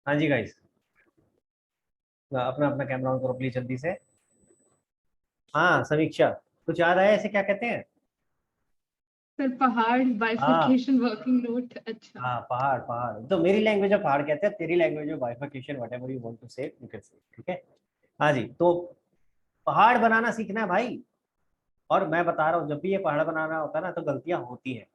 हाँ जी गाइस, अपना अपना कैमरा ऑन करो प्लीज जल्दी से। हाँ समीक्षा, कुछ याद आया ऐसे क्या कहते हैं? सर पहाड़, हाँ बाइफरकेशन, वर्किंग नोट। अच्छा। हाँ, पहाड़ पहाड़ तो मेरी लैंग्वेज में पहाड़ कहते हैं, तेरी लैंग्वेज में bifurcation, whatever you want to say you can say, ठीक है। हाँ जी, तो पहाड़ बनाना सीखना है भाई। और मैं बता रहा हूँ, जब भी ये पहाड़ बनाना होता है ना तो गलतियां होती हैं,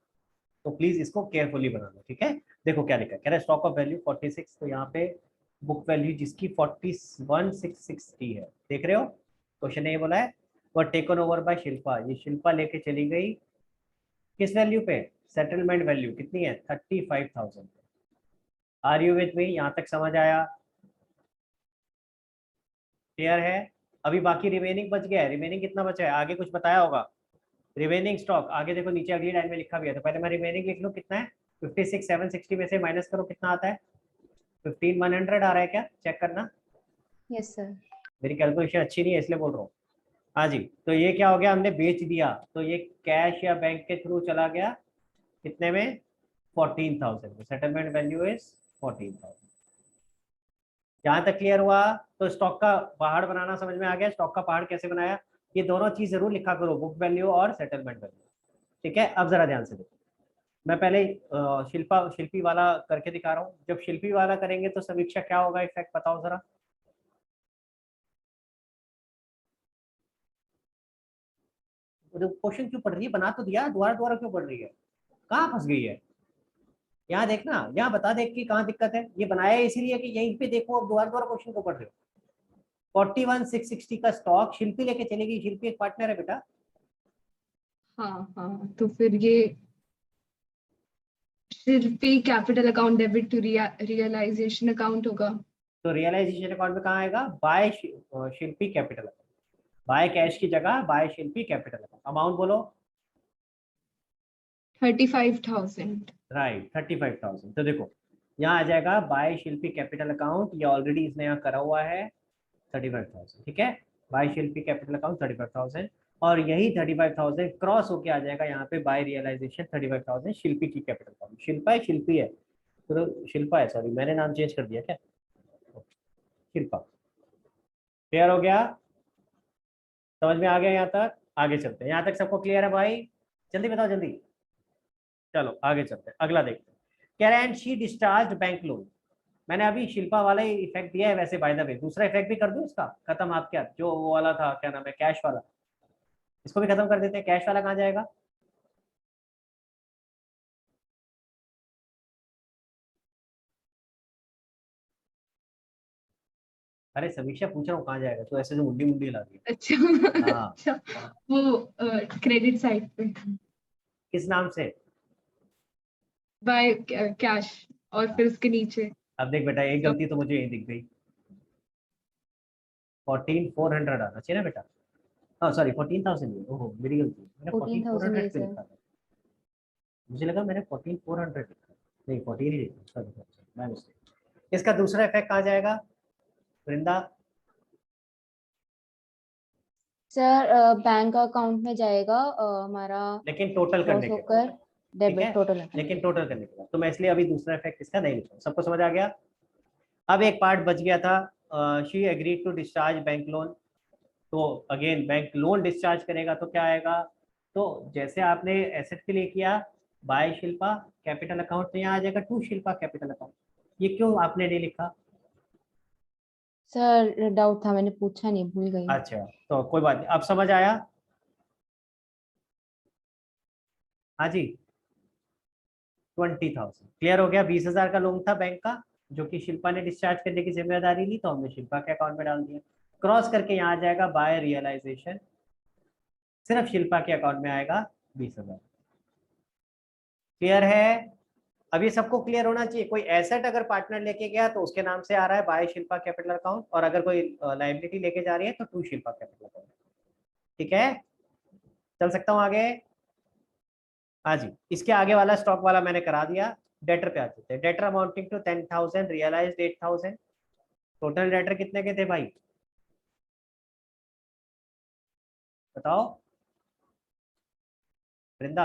तो प्लीज इसको केयरफुली बनाना, ठीक है। देखो क्या लिखा है, कह रहा है स्टॉक ऑफ वैल्यू 46, तो यहाँ पे बुक वैल्यू जिसकी 41,660 है, देख रहे हो। क्वेश्चन ने ये बोला है वो टेकन ओवर बाय शिल्पा, ये शिल्पा लेके चली गई किस वैल्यू पे? सेटलमेंट वैल्यू कितनी है? 35,000। Are you with me? यहाँ तक समझ आया? क्लियर है? अभी बाकी रिमेनिंग बच गया है, रिमेनिंग कितना बचा है? आगे कुछ बताया होगा। रिमेनिंग स्टॉक आगे देखो, नीचे अगली लाइन में लिखा भी है, तो पहले मैं रिमेनिंग लिख लूँ कितना है। 56,760 में से माइनस करो, कितना आता है? 15,100 आ रहा है क्या? चेक करना। Yes sir. मेरी कैलकुलेशन अच्छी नहीं है इसलिए बोल रहा हूँ। हाँ जी, तो ये क्या हो गया, हमने बेच दिया, तो ये कैश या बैंक के थ्रू चला गया कितने में? 14,000 में। Settlement value is 14,000। जहां तक क्लियर हुआ? तो स्टॉक का पहाड़ बनाना समझ में आ गया। स्टॉक का पहाड़ कैसे बनाया, ये दोनों चीज जरूर लिखा करो, बुक वैल्यू और सेटलमेंट वैल्यू, ठीक है। अब जरा ध्यान से देखो, मैं पहले शिल्पी वाला करके दिखा रहा हूँ। जब शिल्पी वाला करेंगे तो समीक्षा क्या होगा इफेक्ट, बताओ जरा। क्वेश्चन क्यों पढ़ रही है, बना तो दिया, दोबारा दोबारा क्यों पढ़ रही है? कहाँ फंस गई है? यहाँ देखना, यहाँ बता देख कि कहाँ दिक्कत है। ये बनाया इसीलिए कि यहीं पे देखो, अब दोबारा दोबारा क्वेश्चन को पढ़ रहे हो। 41,660 का स्टॉक शिल्पी लेके चलेगी, शिल्पी एक पार्टनर है बेटा। हाँ हाँ, तो फिर ये Shilpi capital account debit to realisation account होगा। तो रियलाइजेशन अकाउंट में कहाँ आएगा? By Shilpi capital account. By cash की जगह by Shilpi capital account. Amount बोलो। 35,000। राइट, 35,000। तो देखो यहाँ आ जाएगा बाय शिल्पी कैपिटल अकाउंट, ये ऑलरेडी इसने यहाँ करा हुआ है 35,000, ठीक है। बाय शिल्पी कैपिटल अकाउंट 35,000, और यही 35,000 क्रॉस होके आ जाएगा यहाँ पे बाय रियलाइजेशन 35,000 शिल्पी की कैपिटल अकाउंट। शिल्पा है शिल्पी है? तो शिल्पा है, सॉरी मैंने नाम चेंज कर दिया क्या। शिल्पा। क्लियर हो गया? समझ में आ गया यहाँ तक? आगे चलते हैं, यहाँ तक सबको क्लियर है भाई? जल्दी बताओ जल्दी। चलो आगे चलते हैं, अगला देखते हैं। कह रहे हैं शी डिस्चार्ज बैंक लोन। मैंने अभी शिल्पा वाला ही इफेक्ट दिया है वैसे, बाय द वे दूसरा इफेक्ट भी कर दूं इसका खत्म। आप क्या, जो वो वाला था क्या नाम है, कैश वाला, इसको भी खत्म कर देते हैं। कैश वाला कहाँ जाएगा? अरे समीक्षा पूछ रहा हूँ कहाँ जाएगा, तो ऐसे जो मुंडी मुंडी ला रही अच्छा। है। हाँ, अच्छा, वो क्रेडिट साइड पे किस नाम से? बाय कैश, और फिर उसके नीचे अब देख बेटा, एक गलती तो मुझे यही दिख गई। 14,400 आना चाहिए ना बेटा। हाँ सॉरी, 14,000। ओहो मेरी गलती, मैंने 14,000 14,400 ये पे सर। लिखा था। मुझे लगा मैंने 14,400 लिखा, नहीं 14 ही लिखा, सॉरी मैं मिस्टेक। इसका दूसरा इफेक्ट कहाँ जाएगा वृंदा? सर बैंक अकाउंट में जाएगा हमारा लेकिन टोटल क्रॉस करने के बाद, होकर ठीक है। डेबिट टोटल है। लेकिन टोटल करने के बाद, तो मैं इसलिए अभी दूसरा इफेक्ट इसका नहीं लिखा। सबको समझ आ गया? अब एक पार्ट बच गया था, she agreed to discharge bank loan. तो अगेन बैंक लोन डिस्चार्ज करेगा तो क्या आएगा? तो जैसे आपने एसेट के लिए किया बाय शिल्पा कैपिटल अकाउंट, तो यहाँ आ जाएगा टू शिल्पा कैपिटल अकाउंट। ये क्यों आपने नहीं लिखा? सर डाउट था, मैंने पूछा नहीं, भूल गई। अच्छा, तो कोई बात नहीं, अब समझ आया? हाँ जी, 20,000 क्लियर हो गया। 20,000 का लोन था बैंक का, जो कि शिल्पा ने डिस्चार्ज करने की जिम्मेदारी ली, तो हमने शिल्पा के अकाउंट में डाल दिया। क्रॉस करके यहाँ आ जाएगा बाय रियलाइजेशन, सिर्फ शिल्पा के अकाउंट में आएगा 20,000। क्लियर है? अब ये सबको क्लियर होना चाहिए। कोई एसेट अगर पार्टनर लेके गया तो उसके नाम से आ रहा है बाय शिल्पा कैपिटल अकाउंट, और अगर कोई लाइबिलिटी लेके जा रही है तो टू शिल्पा कैपिटल अकाउंट, ठीक है। चल सकता हूँ आगे? हाँ जी, इसके आगे वाला स्टॉक वाला मैंने करा दिया। डेटर पे आ जाते हैं। Debtor amounting to 10,000, realised 8,000। Total debtor कितने के थे भाई, बताओ वृंदा।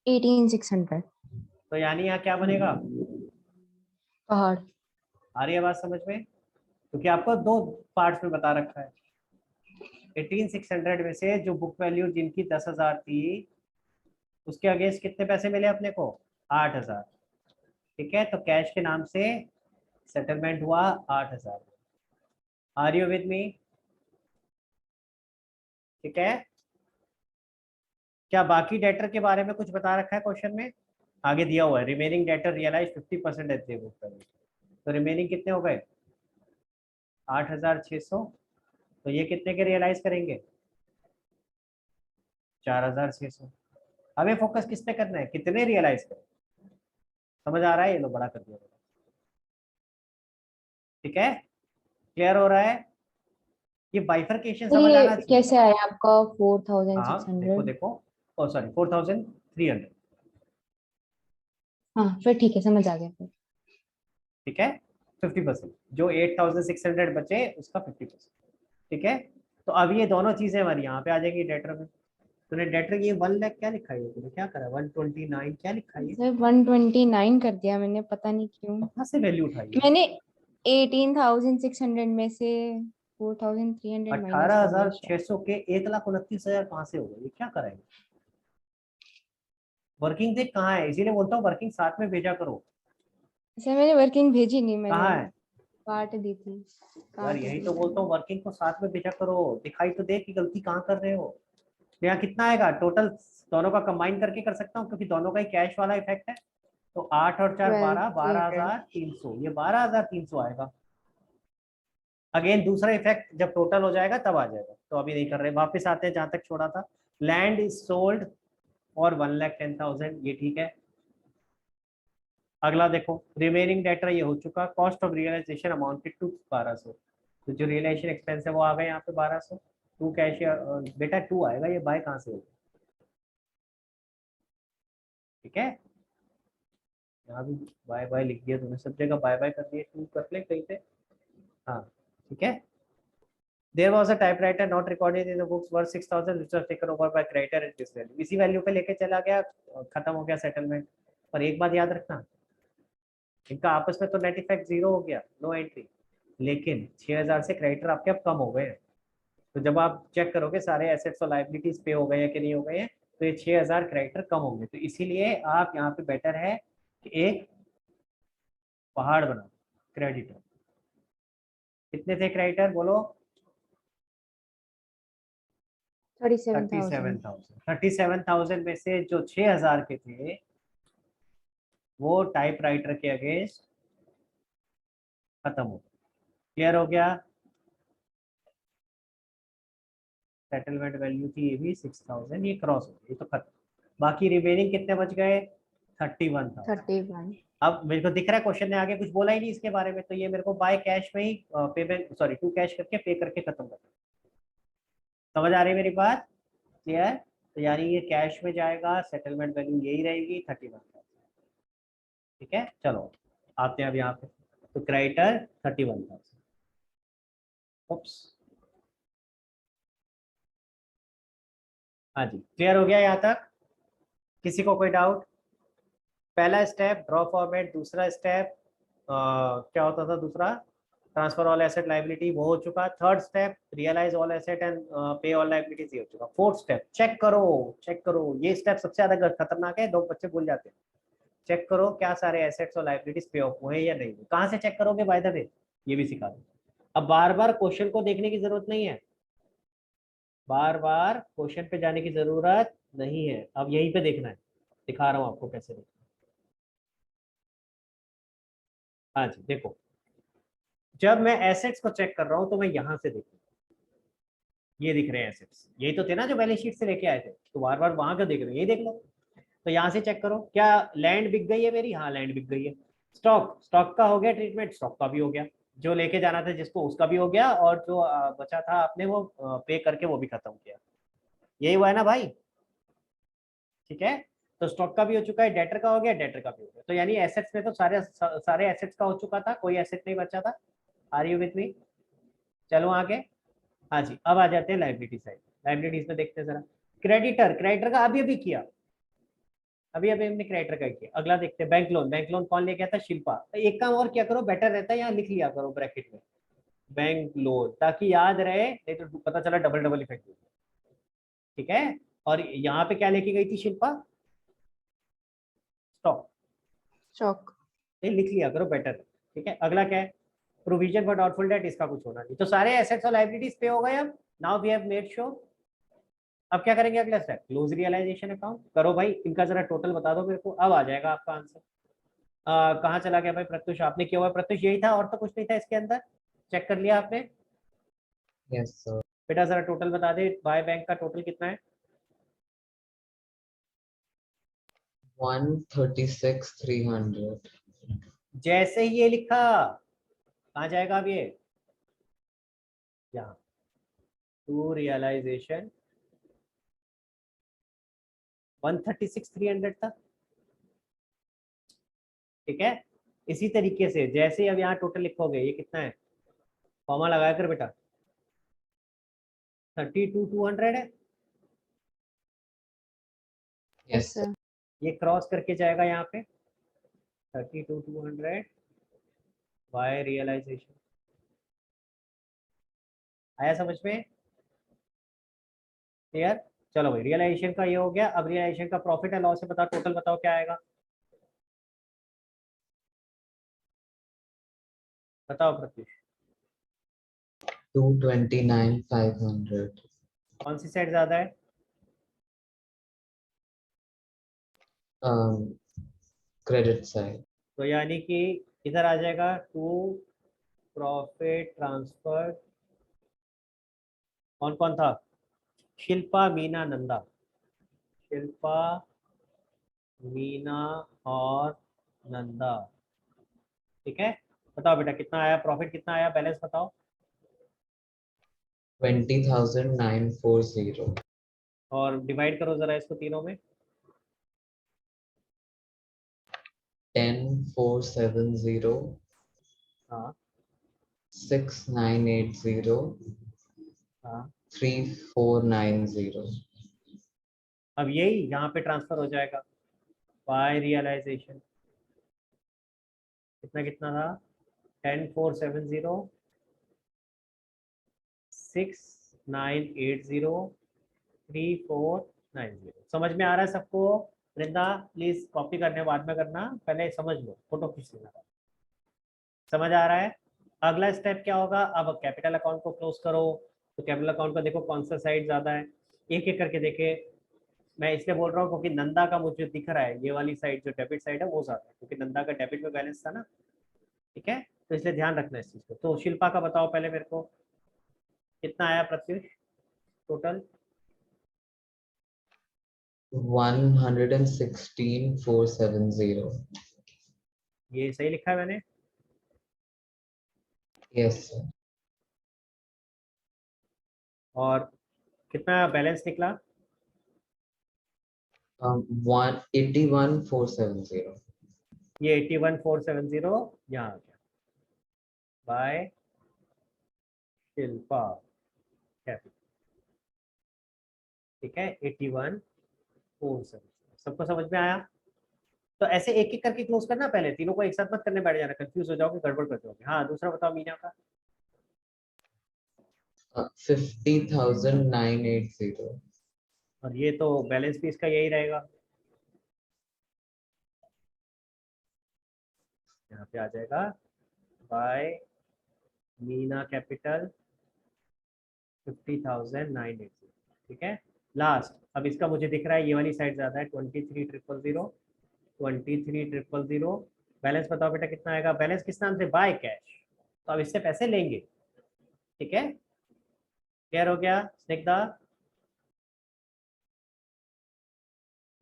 18,600। तो यानी यहाँ क्या बनेगा? पहाड़। आ रही है बात समझ में? क्योंकि आपको दो पार्ट्स में बता रखा है। 18,600 में से जो बुक वैल्यू जिनकी 10,000 थी उसके अगेंस्ट कितने पैसे मिले अपने को? 8,000। ठीक है, तो कैश के नाम से सेटलमेंट हुआ 8,000। Are you with me? ठीक है, क्या बाकी डेटर के बारे में कुछ बता रखा है क्वेश्चन में? आगे दिया हुआ है remaining debtor realise 50% at the book value. तो रिमेनिंग कितने हो गए? 8,600। तो ये कितने के रियलाइज करेंगे? 4,600। हमें फोकस किस पे करना है, कितने रियलाइज करें? समझ आ रहा है? ये लो बड़ा कर दिया। ठीक है, क्लियर हो रहा है? ये बाइफरकेशन समझ ये आना चाहिए। कैसे आया आपका हाँ देखो 4,600? देखो, ओ सॉरी 4,300। हाँ फिर ठीक है, समझ आ गया फिर। ठीक है, 50%। जो 8,600 बचे उसका 50%। ठीक है, तो अब ये दोनों चीजें हमारी यहाँ पे आ जाएंगी डेटर में। तूने डेटर ये 1 लाख क्या लिखा है, तूने क्या करा 129 क्या लिखा है? सर 129 कर दिया मैंने, पता नहीं क्यों। कहाँ से वैल्यू उठाई है? मैंने 18,600 में से 4,300 माइनस कर दिया शायद। 18,600 के 1,29,000 कहाँ से हो गए? ये क्या कराएंगे? वर्किंग देख कहाँ है, इसीलिए बोलता हूँ वर्किंग साथ में भेजा करो। सर मैंने वर्किंग भेजी नहीं, मैंने कहाँ है काट दी थी। यार? काट यही दी तो बोलता हूँ वर्किंग को साथ में भेजा करो, दिखाई तो दे कि गलती कहाँ कर रहे हो। तो यहाँ कितना आएगा टोटल? दोनों का कंबाइन करके कर सकता हूँ क्योंकि दोनों का ही कैश वाला इफेक्ट है। तो 8 और 4 12 12, 12,300। ये 12,300 आएगा। अगेन दूसरा इफेक्ट जब टोटल हो जाएगा तब आ जाएगा, तो अभी नहीं कर रहे। वापस आते हैं जहां तक छोड़ा था। लैंड इज सोल्ड और 1,10,000, ये ठीक है। अगला देखो, रिमेनिंग डेटर ये हो चुका। Cost of realisation amounted to 1,200। तो जो रियलाइजेशन एक्सपेंस है वो आ गए यहाँ पे 1,200। टू कैश बेटा 2 आएगा, ये बाय कहाँ से होगा? ठीक है, यहाँ भी बाय बाय लिख दिया तुमने, सब जगह बाय बाय कर दिए, 2 कर ले कहीं पे। हाँ ठीक है। There was a typewriter not recorded in the books worth 6,000 which was taken over by creditor at this value. इसी वैल्यू पे लेके चला गया, खत्म हो गया सेटलमेंट। पर एक बात याद रखना, इनका आपस में तो नेट इफेक्ट 0 हो गया, नो एंट्री। लेकिन 6,000 से क्रेडिटर आपके अब कम हो गए हैं। तो जब आप चेक करोगे सारे एसेट्स और लाइबिलिटीज पे हो गए हैं कि नहीं हो गए हैं, तो ये 6,000 क्रेडिटर कम होंगे। तो इसीलिए आप यहाँ पे बेटर है कि एक पहाड़ बनाओ क्रेडिटर। कितने थे क्रेडिटर बोलो? 37,000। 37,000। 37,000 में से जो 6,000 के थे वो टाइपराइटर के अगेंस्ट खत्म हो गया। क्लियर हो गया? सेटलमेंट वैल्यू थी ये भी 6,000, ये क्रॉस हो गई, ये तो खत्म। बाकी रिमेनिंग कितने बच गए? 31,000। 31। अब मेरे को दिख रहा है क्वेश्चन ने आगे कुछ बोला ही नहीं इसके बारे में, तो ये मेरे को बाय कैश में ही पेमेंट सॉरी टू कैश करके पे करके खत्म कर। समझ आ रही है मेरी बात? क्लियर? तो यानी ये कैश में जाएगा, सेटलमेंट वैल्यू यही रहेगी 31,000। ठीक है, चलो आते हैं अब यहाँ पे। तो क्रेडिटर 31,000। ओप्स, हाँ जी क्लियर हो गया यहाँ तक? किसी को कोई डाउट? पहला स्टेप ड्रॉ फॉर्मेट, दूसरा स्टेप क्या होता था दूसरा? ट्रांसफर ऑल एसेट लाइबिलिटी, वो हो चुका। Third step realise all asset and pay all liabilities, ये हो चुका। फोर्थ स्टेप चेक करो, चेक करो। ये स्टेप सबसे ज्यादा खतरनाक है, दो बच्चे भूल जाते हैं। चेक करो क्या सारे एसेट्स और लाइबिलिटीज पे ऑफ हुए या नहीं। कहाँ से चेक करोगे बाय द वे, ये भी सिखा दो। अब बार बार क्वेश्चन को देखने की जरूरत नहीं है, बार बार क्वेश्चन पे जाने की जरूरत नहीं है, अब यहीं पे देखना है। दिखा रहा हूँ आपको कैसे देखना। हाँ जी देखो, जब मैं एसेट्स को चेक कर रहा हूँ तो मैं यहाँ से देखूँ, ये दिख रहे हैं एसेट्स, यही तो थे ना जो बैलेंस शीट से लेके आए थे। तो बार बार वहां का देख रहे हो, ये देख लो। तो यहाँ से चेक करो, क्या लैंड बिक गई है मेरी? हाँ लैंड बिक गई है। स्टॉक, स्टॉक का हो गया ट्रीटमेंट, स्टॉक का भी हो गया। जो लेके जाना था जिसको उसका भी हो गया, और जो बचा था आपने वो पे करके वो भी खत्म किया। यही हुआ है ना भाई? ठीक है, तो स्टॉक का भी हो चुका है, डेटर का हो गया, डेटर का भी हो गया। तो यानी एसेट्स में तो सारे सारे एसेट्स का हो चुका था, कोई एसेट नहीं बचा था। Are you with me? चलो आगे। हाँ जी, अब आ जाते हैं लाइबिलिटी साइड। लाइबिलिटीज में देखते हैं जरा। क्रेडिटर, क्रेडिटर का अभी अभी किया, अभी अभी हमने क्रेडिटर का किया। अगला देखते हैं बैंक लोन। बैंक लोन कौन ले गया था? शिल्पा। तो एक काम और क्या करो, बेटर रहता है यहाँ लिख लिया करो ब्रैकेट में बैंक लोन, ताकि याद रहे, नहीं तो पता चला डबल डबल इफेक्ट। ठीक है। और यहाँ पे क्या लेके गई थी शिल्पा? स्टॉक। स्टॉक। ये लिख लिया करो, बेटर। ठीक है। अगला क्या है? प्रोविजन फॉर डाउटफुल डेट, इसका कुछ होना नहीं। तो सारे एसेट्स और लायबिलिटीज पे हो गए। अब now we have made sure. अब क्या करेंगे? अगला स्टेप क्लोज रियलाइजेशन अकाउंट। करो भाई, इनका जरा टोटल बता दो मेरे को, अब आ जाएगा आपका आंसर। कहाँ चला गया भाई प्रत्युष? आपने किया हुआ प्रत्युष, यही था और तो कुछ नहीं था इसके अंदर। चेक कर लिया आपने? Yes sir. बेटा जरा टोटल बता दे, बाय बैंक का टोटल कितना है? 136,300। जैसे ही ये लिखा, कहाँ जाएगा अब ये? यहाँ टू रियलाइजेशन 136,300 था। ठीक है। इसी तरीके से जैसे ही अब यहाँ टोटल लिखोगे, ये कितना है? कॉमा लगाया कर बेटा। 32,200 है। Yes sir. ये क्रॉस करके जाएगा यहाँ पे 32,200 बाय रियलाइजेशन। आया समझ में? क्लियर? चलो भाई, रियलाइजेशन का ये हो गया। अब रियलाइजेशन का प्रॉफिट एंड लॉस से बताओ, टोटल बताओ क्या आएगा? बताओ प्रत्युष। 229,500। कौन सी साइड ज्यादा है? Credit side. तो यानी कि इधर आ जाएगा टू प्रॉफिट ट्रांसफर। कौन कौन था? शिल्पा, मीना, नंदा। शिल्पा, मीना और नंदा। ठीक है। बताओ बेटा कितना आया प्रॉफिट, कितना आया बैलेंस बताओ। 20,940। और डिवाइड करो जरा इसको तीनों में। 10,470, हाँ 6,980, हाँ। 3,490। अब यही यहाँ पे ट्रांसफर हो जाएगा बाय रियलाइजेशन। कितना कितना था? 10,470, 6,980, 3,490। समझ में आ रहा है सबको? वृंदा प्लीज कॉपी करने बाद में करना, पहले समझ लो, फोटो खींच लेना। समझ आ रहा है? अगला स्टेप क्या होगा? अब कैपिटल अकाउंट को क्लोज करो। तो कैपिटल अकाउंट का देखो कौन सा साइड ज्यादा है, एक एक करके देखे। मैं इसलिए बोल रहा हूँ क्योंकि नंदा का मुझे दिख रहा है ये वाली साइड जो डेबिट साइड है वो ज्यादा है, क्योंकि नंदा का डेबिट में बैलेंस था ना। ठीक है। तो इसलिए ध्यान रखना इस चीज को। तो शिल्पा का बताओ पहले मेरे को, कितना आया प्रत्युष टोटल? 116,470। ये सही लिखा है मैंने? Yes sir. और कितना बैलेंस निकला? 81,470। ये 81,470 यहाँ आ गया बाय शिल्पा कैपिटल। ठीक है। 81,470 सबको समझ में आया? तो ऐसे एक एक करके क्लोज करना, पहले तीनों को एक साथ मत करने बैठ जाना, कंफ्यूज हो जाओगे, गड़बड़ कर जाओगे। हाँ दूसरा बताओ मीना का। 50,980। और ये तो बैलेंस भी इसका यही रहेगा, यहाँ पे आ जाएगा बाय मीना कैपिटल 50,980। ठीक है। लास्ट अब इसका मुझे दिख रहा है ये वाली साइड ज्यादा है 23,000, 23,000। बैलेंस बताओ बेटा कितना आएगा? बैलेंस किस नाम से? By cash. तो अब इससे पैसे लेंगे। ठीक है। क्लियर हो गया स्निग्धा?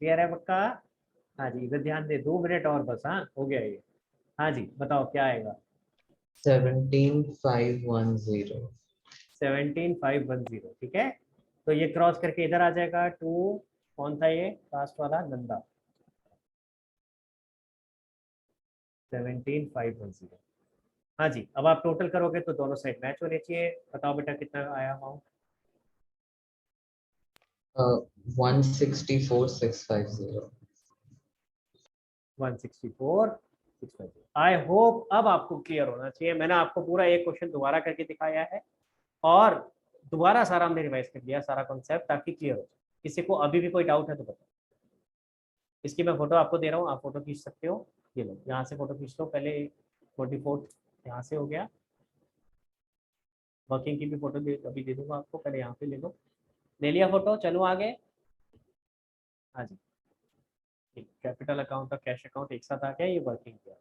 क्लियर है पक्का? हाँ जी, इधर ध्यान दे, 2 मिनट और बस। हाँ हो गया ये। हाँ जी बताओ क्या आएगा? 17,510। 17,510। ठीक है। तो ये क्रॉस करके इधर आ जाएगा टू, कौन था ये लास्ट वाला? नंदा। 17,510। हाँ जी। अब आप टोटल करोगे तो दोनों साइड मैच होने चाहिए। बताओ बेटा कितना आया अमाउंट? 164,650। 164 650। आई होप अब आपको क्लियर होना चाहिए। मैंने आपको पूरा एक क्वेश्चन दोबारा करके दिखाया है और दोबारा सारा हमने रिवाइज कर लिया सारा कॉन्सेप्ट, ताकि क्लियर हो जाए। किसी को अभी भी कोई डाउट है तो बताओ। इसकी मैं फोटो आपको दे रहा हूँ, आप फोटो खींच सकते हो। ये लो, यहाँ से फोटो खींच लो पहले। 24 यहाँ से हो गया। वर्किंग की भी फोटो अभी दे दूंगा आपको, पहले यहाँ पे ले लो। ले लिया फोटो, चलो आगे। हाँ जी, कैपिटल अकाउंट और कैश अकाउंट एक साथ आ गया, ये वर्किंग किया।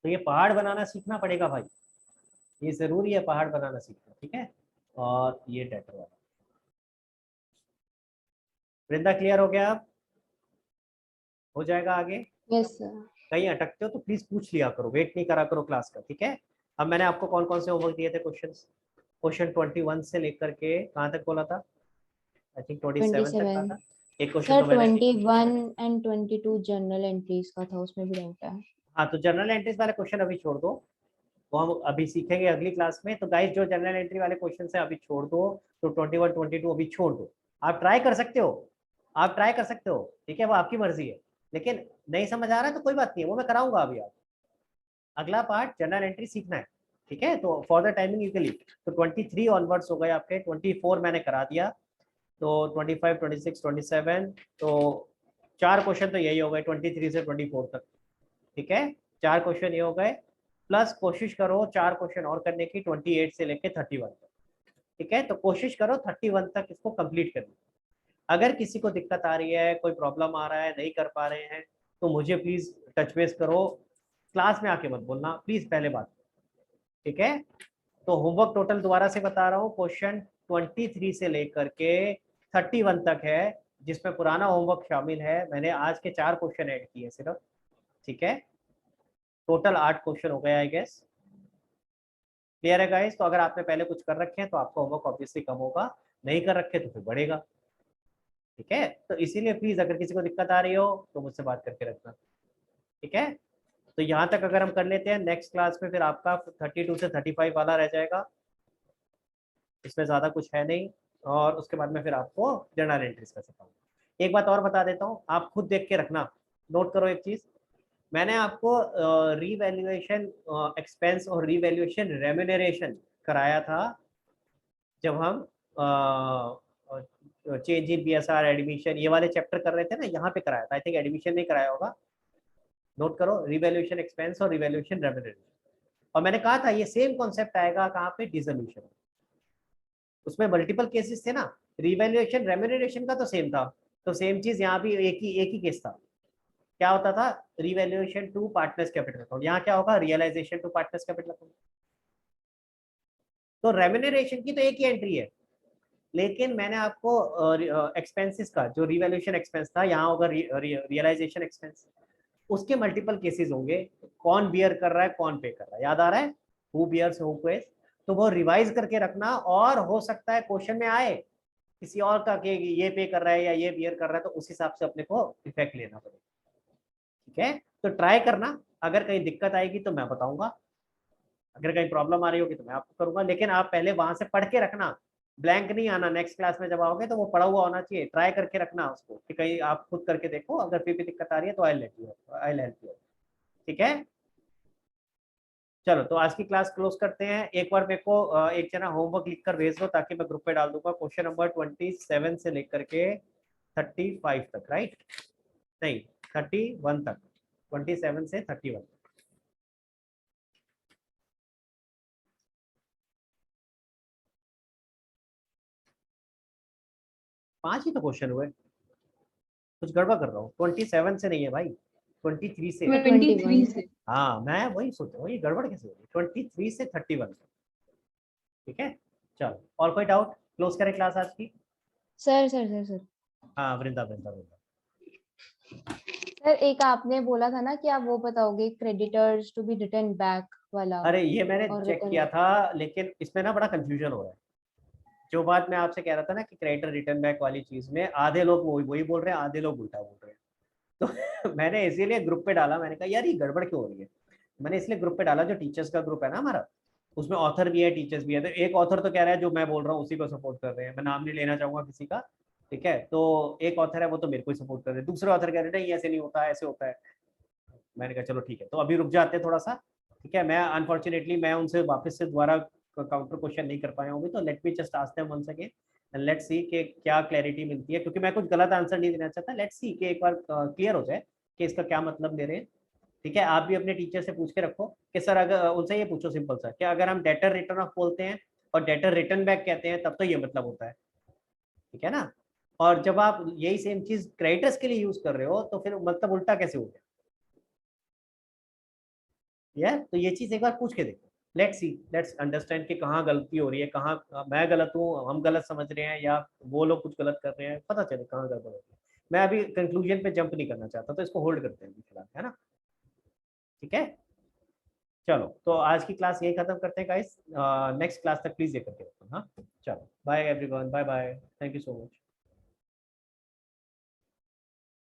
तो ये पहाड़ बनाना सीखना पड़ेगा भाई, ये जरूरी है पहाड़ बनाना सीखना, ठीक है। और ये डेटर वाला। वृंदा क्लियर हो गया? अब हो जाएगा आगे। Yes sir. कहीं अटकते हो तो प्लीज पूछ लिया करो, वेट नहीं करा करो क्लास का, ठीक है। अब मैंने आपको कौन कौन से होमवर्क दिए थे क्वेश्चन 21 से लेकर के कहाँ तक बोला था? आई थिंक 27 तक था। एक क्वेश्चन सर तो मैंने 21 एंड 22 जनरल एंट्रीज का था, उसमें भी डाउट है। हाँ, तो जनरल एंट्रीज वाले क्वेश्चन अभी छोड़ दो, वो हम अभी सीखेंगे अगली क्लास में। तो गाइस जो जनरल एंट्री वाले क्वेश्चन है अभी छोड़ दो, तो 21 22 अभी छोड़ दो। आप ट्राई कर सकते हो, आप ट्राई कर सकते हो, ठीक है, वो आपकी मर्जी है। लेकिन नहीं समझ आ रहा है तो कोई बात नहीं है, वो मैं कराऊंगा अभी। आप अगला पार्ट जनरल एंट्री सीखना है, ठीक है। तो for the timing you can leave. तो 23 ऑनवर्ड्स हो गए आपके, 24 मैंने करा दिया, तो 25 26 27, तो 4 क्वेश्चन तो यही हो गए 23 से 24 तक, ठीक है। 4 क्वेश्चन ये हो गए, प्लस कोशिश करो 4 क्वेश्चन और करने की 28 से लेके 31 तक, ठीक है। तो कोशिश करो 31 तक इसको कंप्लीट करनी। अगर किसी को दिक्कत आ रही है, कोई प्रॉब्लम आ रहा है, नहीं कर पा रहे हैं, तो मुझे प्लीज टच बेस करो, क्लास में आके मत बोलना प्लीज, पहले बात, ठीक है। तो होमवर्क टोटल दोबारा से बता रहा हूँ, क्वेश्चन 23 से लेकर के 31 तक है, जिसमें पुराना होमवर्क शामिल है। मैंने आज के 4 क्वेश्चन ऐड किए सिर्फ, ठीक है। टोटल 8 क्वेश्चन हो गए आई गेस। क्लियर है गाइस? तो अगर आपने पहले कुछ कर रखे हैं तो आपका होमवर्क ऑब्वियसली कम होगा, नहीं कर रखे तो फिर बढ़ेगा, ठीक है। तो इसीलिए प्लीज अगर किसी को दिक्कत आ रही हो तो मुझसे बात करके रखना, ठीक है। तो यहाँ तक अगर हम कर लेते हैं, नेक्स्ट क्लास में फिर आपका 32 से 35 वाला रह जाएगा, इसमें ज़्यादा कुछ है नहीं। और उसके बाद में फिर आपको जर्नल एंट्रीज का सिखाऊंगा। एक बात और बता देता हूँ, आप खुद देख के रखना, नोट करो एक चीज़। मैंने आपको रीवैल्यूएशन एक्सपेंस और रीवैल्यूएशन रेम्यूनरेशन कराया था जब हम चेंज इन बीएसआर एडमिशन ये वाले चैप्टर कर रहे थे ना, यहाँ पे कराया था। आई थिंक एडमिशन नहीं कराया होगा, नोट करो, रिवैल्यूएशन एक्सपेंस और रिवैल्यूएशन रेम्यूनरेशन। और मैंने कहा था ये सेम कॉन्सेप्ट आएगा कहाँ पे, डिसोल्यूशन। उसमें मल्टीपल केसेस थे ना, रिवैल्यूएशन रेम्यूनरेशन का तो सेम था, तो सेम चीज यहाँ भी एक ही केस था। क्या होता था? Revaluation to partners capital account, यहाँ क्या होगा? Realisation to partners capital account. तो रेम्यूनरेशन की तो एक ही एंट्री है, लेकिन मैंने आपको एक्सपेंसेस का जो रिवैल्यूएशन एक्सपेंस था यहाँ होगा रियलाइजेशन एक्सपेंस, उसके मल्टीपल केसेस होंगे। कौन बियर कर रहा है, कौन पे कर रहा है, याद आ रहा है? Who bears who pays. तो वो रिवाइज करके रखना, और हो सकता है क्वेश्चन में आए किसी और का कि ये पे कर रहा है या ये बियर कर रहा है, तो उस हिसाब से अपने को इफेक्ट लेना पड़ेगा, ठीक है। तो ट्राई करना, अगर कहीं दिक्कत आएगी तो मैं बताऊंगा, अगर कहीं प्रॉब्लम आ रही होगी तो मैं आपको करूंगा। लेकिन आप पहले वहां से पढ़ के रखना, ब्लैंक नहीं आना। नेक्स्ट क्लास में जब आओगे तो वो पढ़ा हुआ होना चाहिए, ट्राई करके रखना उसको, कि कहीं आप खुद करके देखो, अगर फिर भी दिक्कत आ रही है तो आई हेल्प यू, ठीक है। चलो, तो आज की क्लास क्लोज करते हैं। एक बार मेरे को एक जना होमवर्क लिख कर भेज दो, ताकि मैं ग्रुप पे डाल दूंगा। क्वेश्चन नंबर 27 से लेकर के 35 तक, राइट? नहीं, 31 तक, 27 से 31। पांच ही तो क्वेश्चन हुए, कुछ गड़बड़ कर रहा हूँ। 27 से नहीं है भाई, 23 से। 23 से। हाँ, मैं वही सोच रहा हूँ, ये गड़बड़ कैसे हो गई? 23 से 31, ठीक है। चलो, और कोई डाउट? क्लोज करें क्लास आज की। सर सर सर सर हाँ, वृंदा वृंदा वृंदा। सर, एक आपने बोला था ना कि आप वो बताओगे, creditors to be return back वाला। अरे ये मैंने और चेक रिटर्न किया था, लेकिन इसमें ना बड़ा कंफ्यूजन हो रहा है। जो बात मैं आपसे कह रहा था ना कि क्रेडिटर रिटर्न बैक वाली चीज में आधे लोग वही बोल रहे हैं, आधे लोग उल्टा बोल रहे हैं। तो मैंने इसीलिए ग्रुप पे डाला, मैंने कहा यार ये गड़बड़ क्यों हो रही है। मैंने इसलिए ग्रुप पे डाला, जो टीचर्स का ग्रुप है ना हमारा, उसमें ऑथर भी है, टीचर्स भी है। तो एक ऑथर तो कह रहा है जो मैं बोल रहा हूँ उसी को सपोर्ट कर रहे हैं, मैं नाम नहीं लेना चाहूंगा किसी का, ठीक है, तो एक ऑथर है वो तो मेरे को ही सपोर्ट कर रहे हैं, दूसरे ऑथर कह रहे हैं नहीं ऐसे नहीं होता, ऐसे होता है। मैंने कहा चलो ठीक है, तो अभी रुक जाते हैं थोड़ा सा, ठीक है। मैं अनफॉर्चुनेटली मैं उनसे वापस से दोबारा काउंटर क्वेश्चन नहीं कर पाया हूँ, तो let me just ask them once again and let's see कि क्या क्लैरिटी मिलती है, क्योंकि मैं कुछ गलत आंसर नहीं देना चाहता। लेट्स सी कि एक बार क्लियर हो जाए कि इसका क्या मतलब ले रहे हैं, ठीक है। आप भी अपने टीचर से पूछ के रखो कि सर, अगर उनसे ये पूछो सिंपल सा कि अगर हम डेटर रिटर्न ऑफ बोलते हैं और डेटर रिटर्न बैक कहते हैं तब तो ये मतलब होता है, ठीक है ना। और जब आप यही सेम चीज क्रेडिटर्स के लिए यूज कर रहे हो तो फिर मतलब उल्टा कैसे हो गया यार। तो ये चीज एक बार पूछ के देखो, लेट्स सी, लेट्स अंडरस्टैंड कि कहाँ गलती हो रही है, कहाँ मैं गलत हूँ, हम गलत समझ रहे हैं या वो लोग कुछ गलत कर रहे हैं, पता चले कहाँ गड़बड़ हो रही है। मैं अभी कंक्लूजन पे जंप नहीं करना चाहता, तो इसको होल्ड करते हैं अभी फिलहाल, है ना, ठीक है। चलो तो आज की क्लास यही खत्म करते हैं गाइस, नेक्स्ट क्लास तक प्लीज ये करके रखो। हाँ चलो, bye everyone, bye bye, thank you so much.